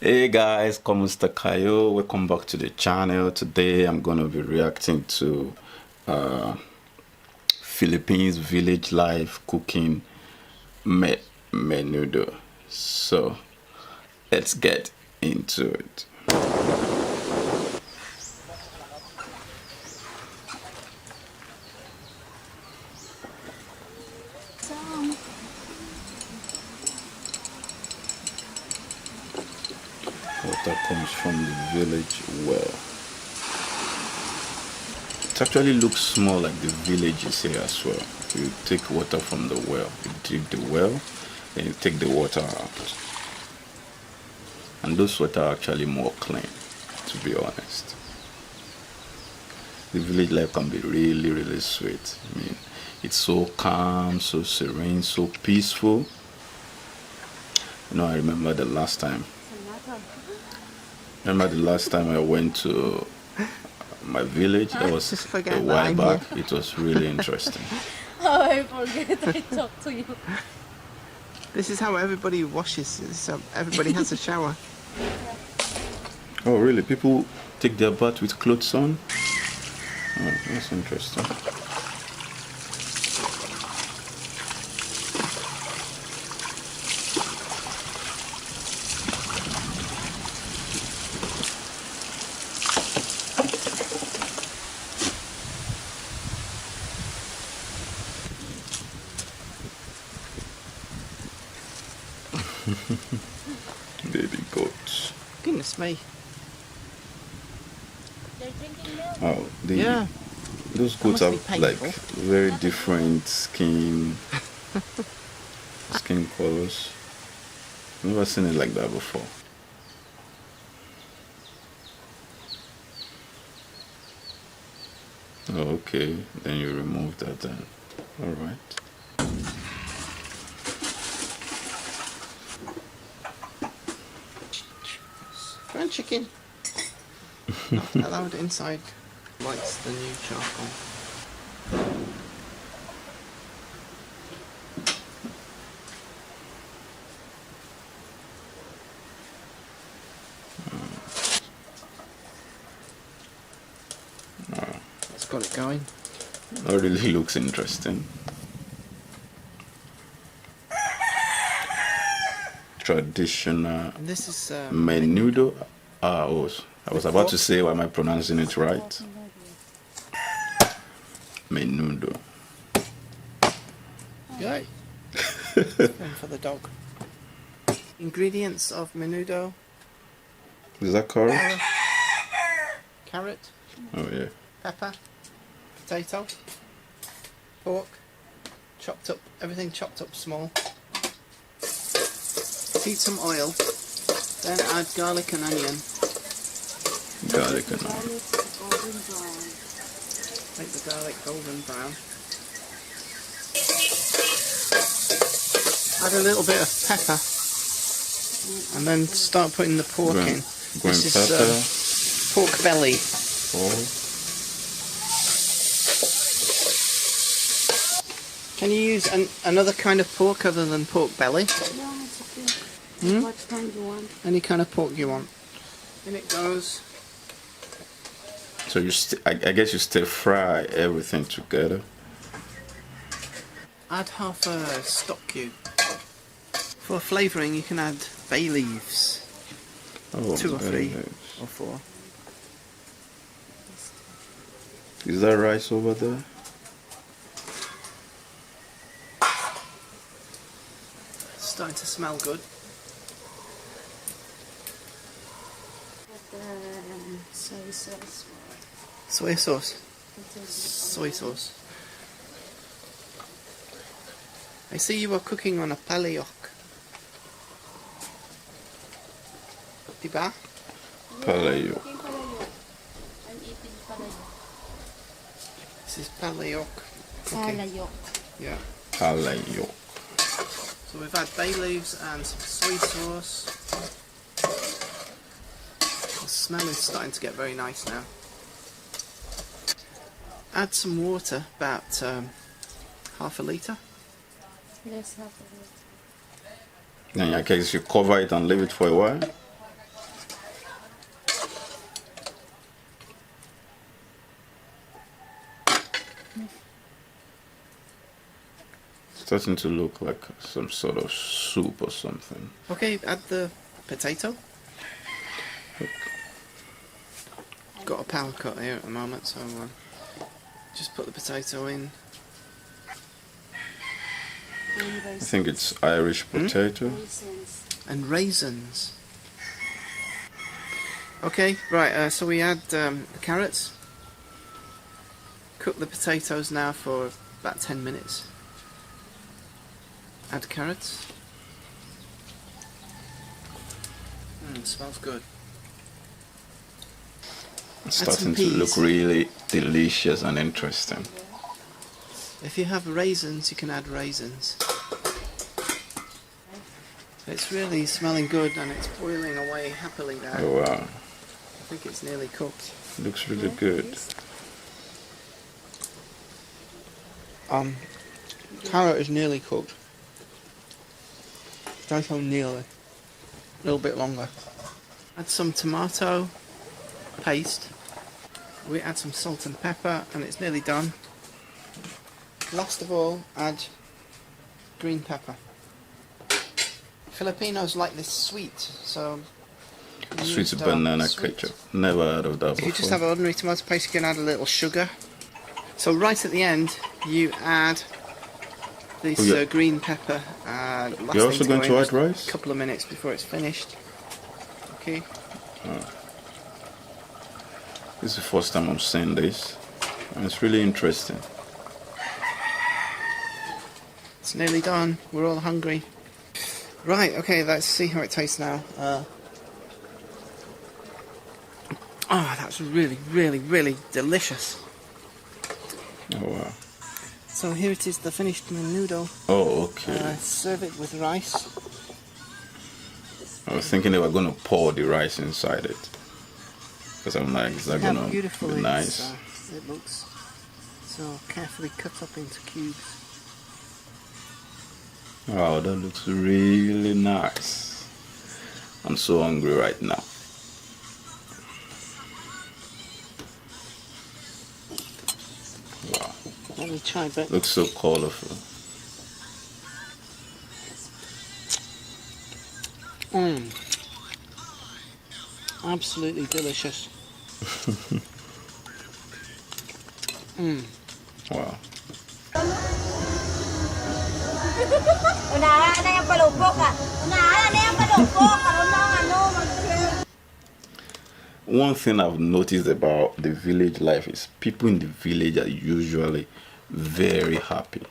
Hey guys, como está Kayo? Welcome back to the channel. Today I'm gonna be reacting to Philippines village life cooking menudo. So let's get into it. Water comes from the village well. It actually looks small like the villages here as well. You take water from the well, you dig the well, then you take the water out. And those water are actually more clean, to be honest. The village life can be really, really sweet. I mean, it's so calm, so serene, so peaceful. You know, I remember the last time I went to my village. That was a while back. It was really interesting. Oh, I forget I talked to you. This is how everybody washes. So everybody has a shower. Oh, really? People take their bath with clothes on? Oh, that's interesting. Baby goats. Goodness me. They're drinking milk. Oh, Yeah. those goats must have be like painful. very different skin colors. Never seen it like that before. Oh, okay. Then you remove that then. All right. Fried chicken. Not allowed inside. Lights the new charcoal. It's got it going. That really looks interesting. Traditional And this is menudo. Oh, I was about to say, am I pronouncing it right? Menudo. Yay. And for the dog. Ingredients of menudo: Is that correct? carrot, Oh yeah. pepper, potato, pork, chopped up, everything chopped up small. Heat some oil, then add garlic and onion. Garlic and all. Golden brown. Make the garlic golden brown. Add a little bit of pepper, and then start putting the pork in. Green This pepper. is pork belly. Oh. Can you use another kind of pork other than pork belly? No, it's okay. What kind you want? Any kind of pork you want. In it goes. So you, I guess you stir fry everything together. Add half a stock cube. For flavouring, you can add bay leaves. Oh, 2 or 3 nice. or 4. Is that rice over there? It's starting to smell good. Soy sauce. Soy sauce. Soy sauce. I see you were cooking on a palayok. Diba? Palayo. I'm eating palayok. This is palayok. cooking. Palayok. Yeah. Palayo. So we've had bay leaves and some soy sauce. The smell is starting to get very nice now. Add some water, about half a litre. Let's have a look. Then in case you cover it and leave it for a while. starting to look like some sort of soup or something. Okay, add the potato. Got a power cut here at the moment, so just put the potato in. I think it's Irish potato. Raisins. And raisins. Okay, right, so we add the carrots. Cook the potatoes now for about 10 minutes. Add carrots. Smells good. It's starting to look really delicious and interesting. If you have raisins, you can add raisins. It's really smelling good and it's boiling away happily now. Oh wow. I think it's nearly cooked. Looks really good. Carrot is nearly cooked. Potato nearly. A little bit longer. Add some tomato paste. We add some salt and pepper and it's nearly done. Last of all, add green pepper. Filipinos like this sweet, so Sweet banana ketchup. Never heard of that if before. you just have ordinary tomato paste, you can add a little sugar. So right at the end, you add this green pepper. Last You're also going to add rice? A couple of minutes before it's finished. Okay. This is the first time I'm seeing this, and it's really interesting. It's nearly done. We're all hungry. Right, okay, let's see how it tastes now. That's really, really, really delicious. Oh wow. So here it is, the finished menudo. Oh, okay. Serve it with rice. I was thinking they were going to pour the rice inside it. Because I'm like, is that going to be nice? It looks. So carefully cut up into cubes. Wow, that looks really nice. I'm so hungry right now. Wow. Let me try, but Looks so colorful. Absolutely delicious. Wow. One thing I've noticed about the village life is people in the village are usually very happy,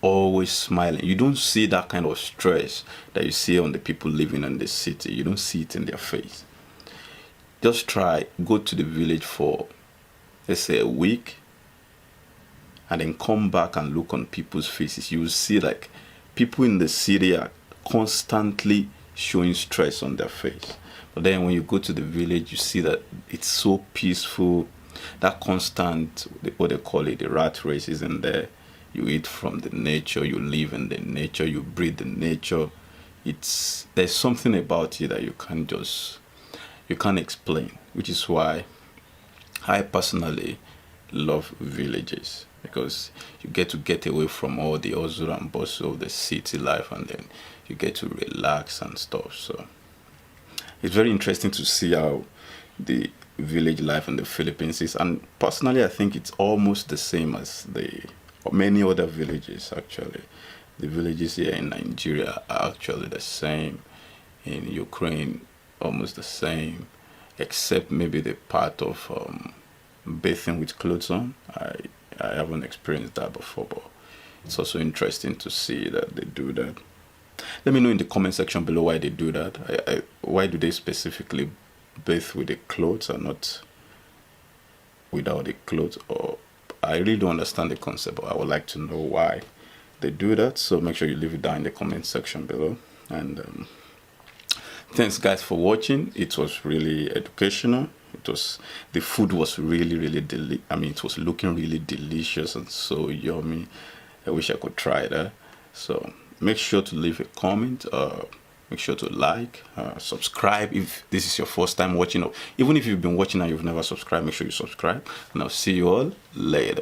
always smiling. You don't see that kind of stress that you see on the people living in the city. You don't see it in their face. Just try, go to the village for, let's say, a week, and then come back and look on people's faces. You will see like people in the city are constantly showing stress on their face. But then when you go to the village, you see that it's so peaceful. That constant, what they call it, the rat race isn't there. You eat from the nature, you live in the nature, you breathe the nature. There's something about it that you can't explain, which is why I personally love villages, because you get away from all the hustle and bustle of the city life, and then you get to relax and stuff. So it's very interesting to see how the village life in the Philippines is, and personally I think it's almost the same as many other villages. Actually, the villages here in Nigeria are actually the same, in Ukraine almost the same, except maybe the part of bathing with clothes on. I haven't experienced that before, but it's also interesting to see that they do that. Let me know in the comment section below why they do that. Why do they specifically bathe with the clothes and not without the clothes? Or I really don't understand the concept, but I would like to know why they do that. So make sure you leave it down in the comment section below. And thanks guys for watching. It was really educational. The food was really it was looking really delicious and so yummy. I wish I could try that. So make sure to leave a comment, make sure to like, subscribe if this is your first time watching, or even if you've been watching and you've never subscribed, make sure you subscribe, and I'll see you all later.